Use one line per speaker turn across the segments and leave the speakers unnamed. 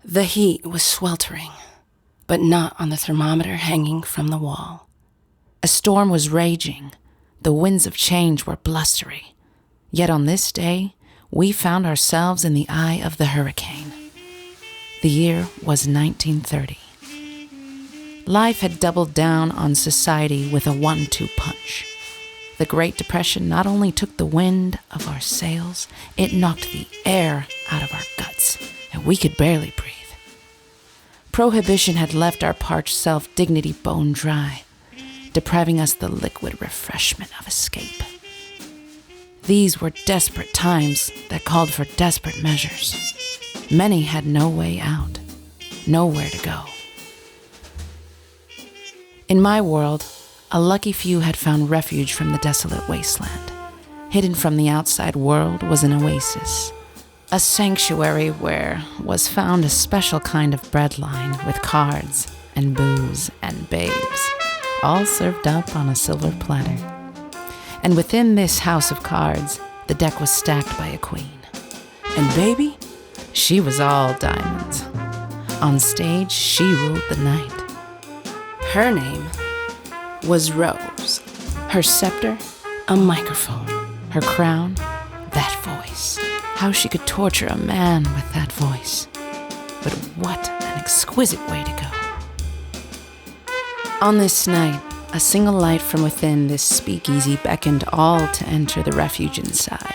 The heat was sweltering, but not on the thermometer hanging from the wall. A storm was raging. The winds of change were blustery. Yet on this day, we found ourselves in the eye of the hurricane. The year was 1930. Life had doubled down on society with a 1-2 punch. The Great Depression not only took the wind of our sails, it knocked the air out of our guts, and we could barely breathe. Prohibition had left our parched self-dignity bone dry, depriving us the liquid refreshment of escape. These were desperate times that called for desperate measures. Many had no way out, nowhere to go. In my world, a lucky few had found refuge from the desolate wasteland. Hidden from the outside world was an oasis, a sanctuary where was found a special kind of breadline with cards and booze and babes, all served up on a silver platter. And within this house of cards, the deck was stacked by a queen. And baby, she was all diamonds. On stage, she ruled the night. Her name was Rose. Her scepter, a microphone. Her crown, that voice. How she could torture a man with that voice. But what an exquisite way to go. On this night, a single light from within this speakeasy beckoned all to enter the refuge inside.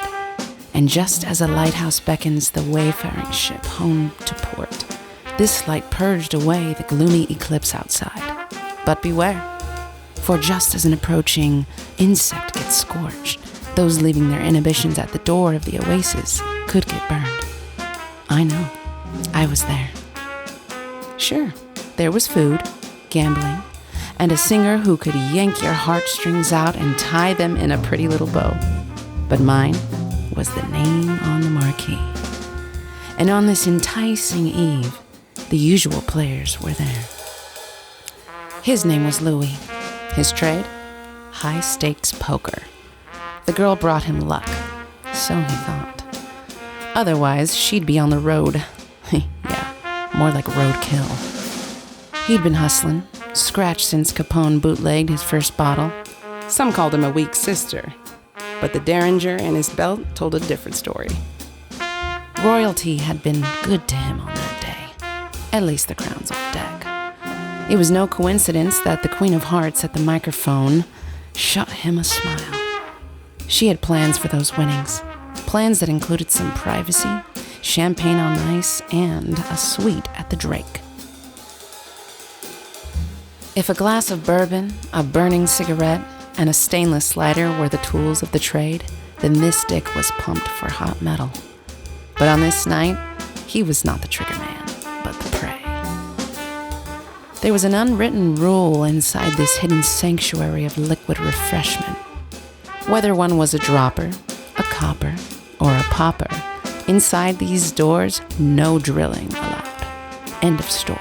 And just as a lighthouse beckons the wayfaring ship home to port, this light purged away the gloomy eclipse outside. But beware, for just as an approaching insect gets scorched, those leaving their inhibitions at the door of the oasis could get burned. I know, I was there. Sure, there was food, gambling, and a singer who could yank your heartstrings out and tie them in a pretty little bow. But mine was the name on the marquee. And on this enticing eve, the usual players were there. His name was Louis. His trade? High-stakes poker. The girl brought him luck, so he thought. Otherwise, she'd be on the road. Yeah, more like roadkill. He'd been hustling, scratched since Capone bootlegged his first bottle. Some called him a weak sister, but the derringer in his belt told a different story. Royalty had been good to him on that day, at least the crown's off deck. It was no coincidence that the Queen of Hearts at the microphone shot him a smile. She had plans for those winnings, plans that included some privacy, champagne on ice, and a suite at the Drake. If a glass of bourbon, a burning cigarette, and a stainless lighter were the tools of the trade, then this dick was pumped for hot metal. But on this night, he was not the trigger man, but the prey. There was an unwritten rule inside this hidden sanctuary of liquid refreshment. Whether one was a dropper, a copper, or a popper, inside these doors, no drilling allowed. End of story.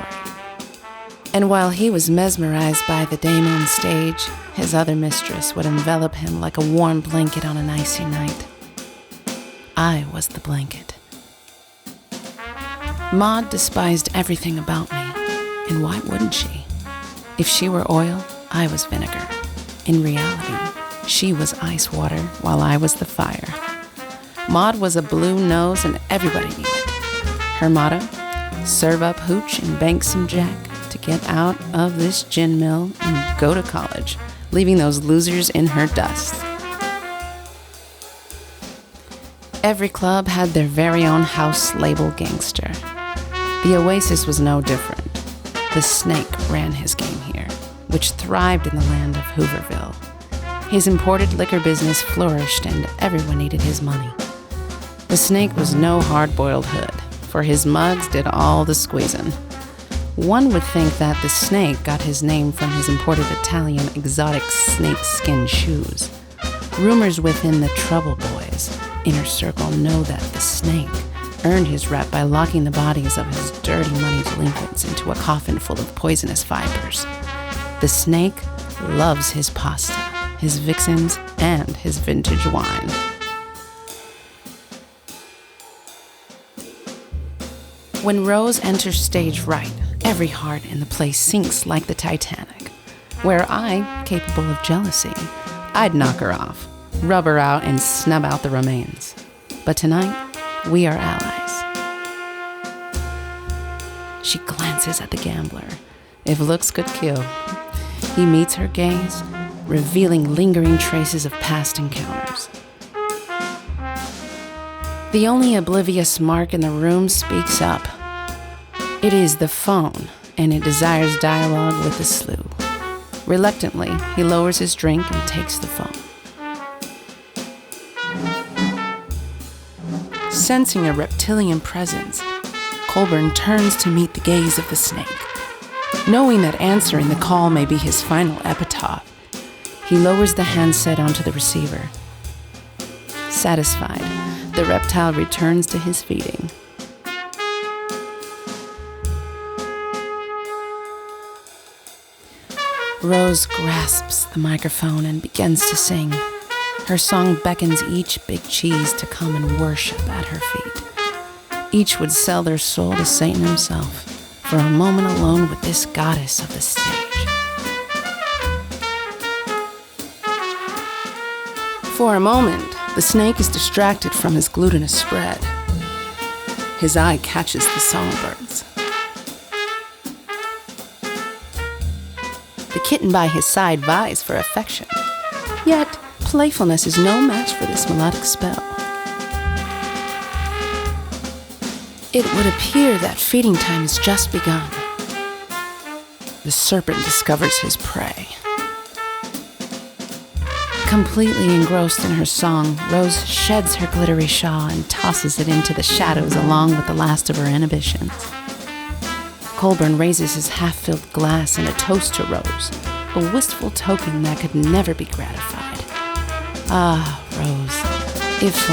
And while he was mesmerized by the dame on stage, his other mistress would envelop him like a warm blanket on an icy night. I was the blanket. Maud despised everything about me, and why wouldn't she? If she were oil, I was vinegar. In reality, she was ice water while I was the fire. Maud was a blue nose and everybody knew it. Her motto, serve up hooch and bank some jack to get out of this gin mill and go to college, leaving those losers in her dust. Every club had their very own house label gangster. The Oasis was no different. The Snake ran his game here, which thrived in the land of Hooverville. His imported liquor business flourished and everyone needed his money. The Snake was no hard-boiled hood, for his mugs did all the squeezing. One would think that the Snake got his name from his imported Italian exotic snakeskin shoes. Rumors within the Trouble Boys inner circle know that the Snake earned his rep by locking the bodies of his dirty money delinquents into a coffin full of poisonous vipers. The Snake loves his pasta, his vixens, and his vintage wine. When Rose enters stage right, every heart in the place sinks like the Titanic. Where I, capable of jealousy, I'd knock her off, rub her out, and snub out the remains. But tonight, we are allies. She glances at the gambler. If looks could kill, he meets her gaze, revealing lingering traces of past encounters. The only oblivious mark in the room speaks up. It is the phone, and it desires dialogue with the slew. Reluctantly, he lowers his drink and takes the phone. Sensing a reptilian presence, Colburn turns to meet the gaze of the snake. Knowing that answering the call may be his final epitaph, he lowers the handset onto the receiver. Satisfied, the reptile returns to his feeding. Rose grasps the microphone and begins to sing. Her song beckons each big cheese to come and worship at her feet. Each would sell their soul to Satan himself for a moment alone with this goddess of the stage. For a moment, the snake is distracted from his glutinous spread. His eye catches the songbirds. The kitten by his side vies for affection. Yet, playfulness is no match for this melodic spell. It would appear that feeding time has just begun. The serpent discovers his prey. Completely engrossed in her song, Rose sheds her glittery shawl and tosses it into the shadows along with the last of her inhibitions. Colburn raises his half-filled glass in a toast to Rose, a wistful token that could never be gratified. Ah, Rose, if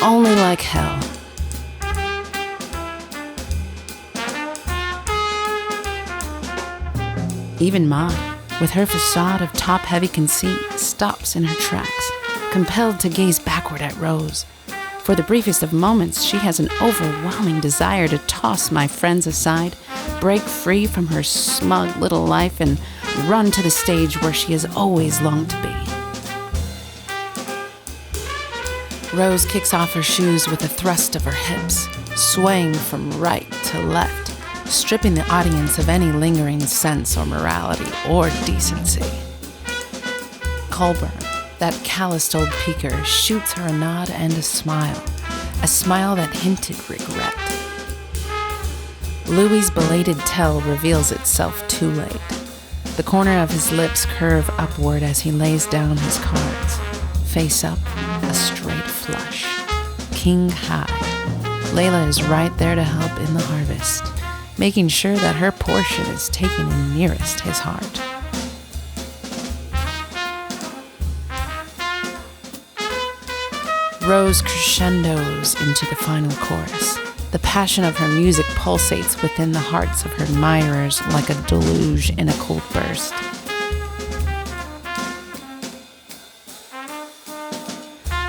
only like hell. Even Maud, with her facade of top-heavy conceit, stops in her tracks, compelled to gaze backward at Rose. For the briefest of moments, she has an overwhelming desire to toss my friends aside, break free from her smug little life, and run to the stage where she has always longed to be. Rose kicks off her shoes with a thrust of her hips, swaying from right to left, stripping the audience of any lingering sense or morality or decency. Colburn, that calloused old peaker, shoots her a nod and a smile that hinted regret. Louis's belated tell reveals itself too late. The corner of his lips curve upward as he lays down his cards. Face up, a straight flush. King high. Layla is right there to help in the harvest, making sure that her portion is taken in nearest his heart. Rose crescendos into the final chorus. The passion of her music pulsates within the hearts of her admirers like a deluge in a cold burst.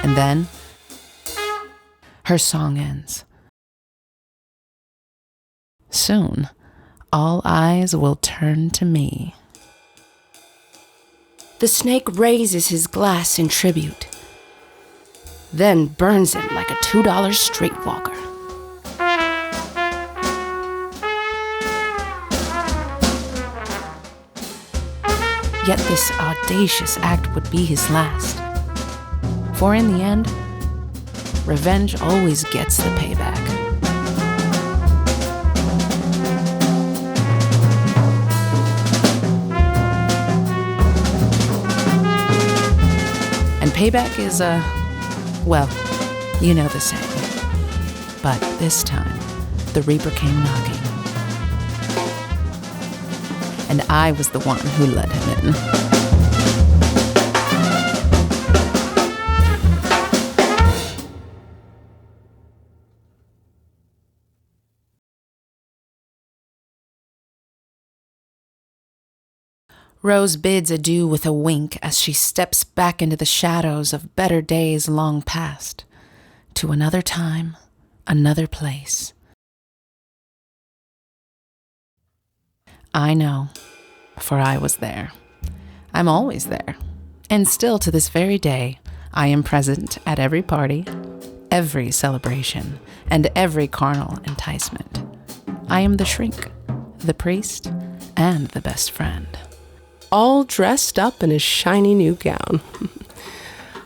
And then, her song ends. Soon, all eyes will turn to me. The snake raises his glass in tribute, then burns it like a $2 streetwalker. Yet this audacious act would be his last. For in the end, revenge always gets the payback. And payback is well, you know the saying. But this time, the Reaper came knocking. And I was the one who let him in. Rose bids adieu with a wink as she steps back into the shadows of better days long past, to another time, another place. I know, for I was there. I'm always there. And still to this very day, I am present at every party, every celebration, and every carnal enticement. I am the shrink, the priest, and the best friend.
All dressed up in a shiny new gown.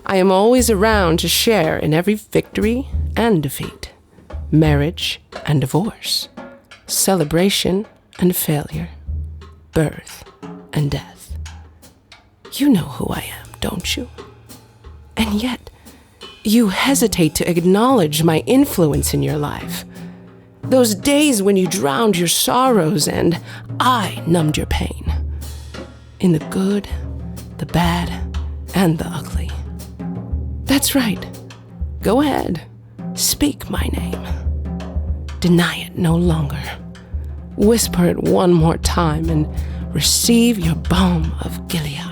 I am always around to share in every victory and defeat, marriage and divorce, celebration and failure, birth and death. You know who I am, don't you? And yet, you hesitate to acknowledge my influence in your life. Those days when you drowned your sorrows and I numbed your pain. In the good, the bad, and the ugly. That's right. Go ahead. Speak my name. Deny it no longer. Whisper it one more time and receive your balm of Gilead.